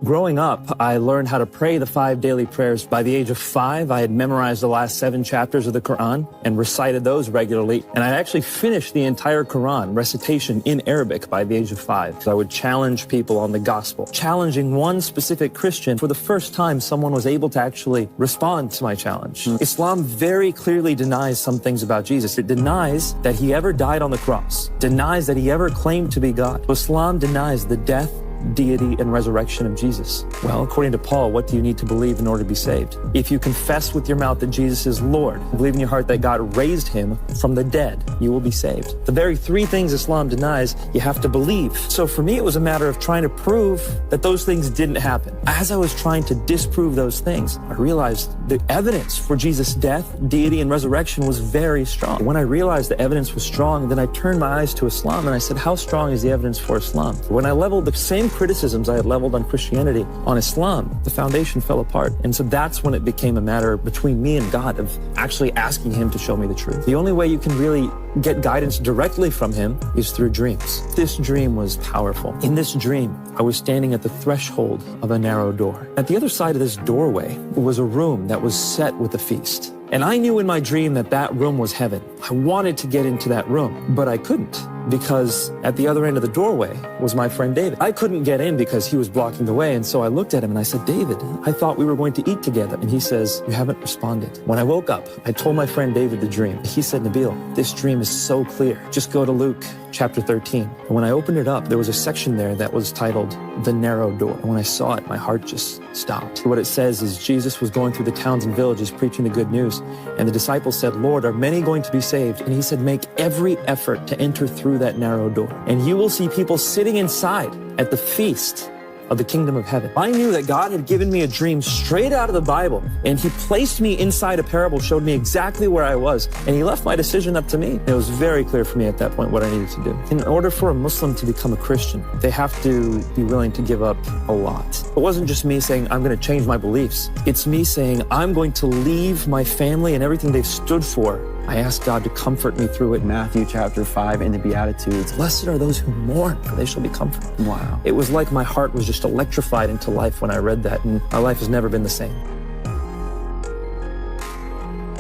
Growing up, I learned how to pray the 5 daily prayers. By the age of 5, I had memorized the last 7 chapters of the Quran and recited those regularly. And I actually finished the entire Quran recitation in Arabic by the age of 5. So I would challenge people on the gospel. Challenging one specific Christian, for the first time, someone was able to actually respond to my challenge. Islam very clearly denies some things about Jesus. It denies that he ever died on the cross, denies that he ever claimed to be God. Islam denies the death, deity, and resurrection of Jesus. Well, according to Paul, what do you need to believe in order to be saved? If you confess with your mouth that Jesus is Lord, believe in your heart that God raised him from the dead, you will be saved. The very 3 things Islam denies, you have to believe. So for me, it was a matter of trying to prove that those things didn't happen. As I was trying to disprove those things, I realized the evidence for Jesus' death, deity, and resurrection was very strong. When I realized the evidence was strong, then I turned my eyes to Islam and I said, how strong is the evidence for Islam? When I leveled the same criticisms I had leveled on Christianity on Islam, the foundation fell apart. And so that's when it became a matter between me and God of actually asking him to show me the truth. The only way you can really get guidance directly from him is through dreams. This dream was powerful. In this dream, I was standing at the threshold of a narrow door. At the other side of this doorway was a room that was set with a feast. And I knew in my dream that that room was heaven. I wanted to get into that room, but I couldn't, because at the other end of the doorway was my friend David. I couldn't get in because he was blocking the way, and so I looked at him and I said, David, I thought we were going to eat together. And he says, you haven't responded. When I woke up, I told my friend David the dream. He said, Nabil, this dream is so clear. Just go to Luke chapter 13. And when I opened it up, there was a section there that was titled The Narrow Door. And when I saw it, my heart just stopped. What it says is Jesus was going through the towns and villages preaching the good news. And the disciples said, Lord, are many going to be saved? And he said, make every effort to enter through that narrow door. And you will see people sitting inside at the feast of the kingdom of heaven. I knew that God had given me a dream straight out of the Bible, and he placed me inside a parable, showed me exactly where I was, and he left my decision up to me. It was very clear for me at that point what I needed to do. In order for a Muslim to become a Christian, they have to be willing to give up a lot. It wasn't just me saying, I'm going to change my beliefs. It's me saying, I'm going to leave my family and everything they've stood for. I asked God to comfort me through it. Matthew chapter 5 in the Beatitudes. Blessed are those who mourn, for they shall be comforted. Wow. It was like my heart was just electrified into life when I read that, and my life has never been the same.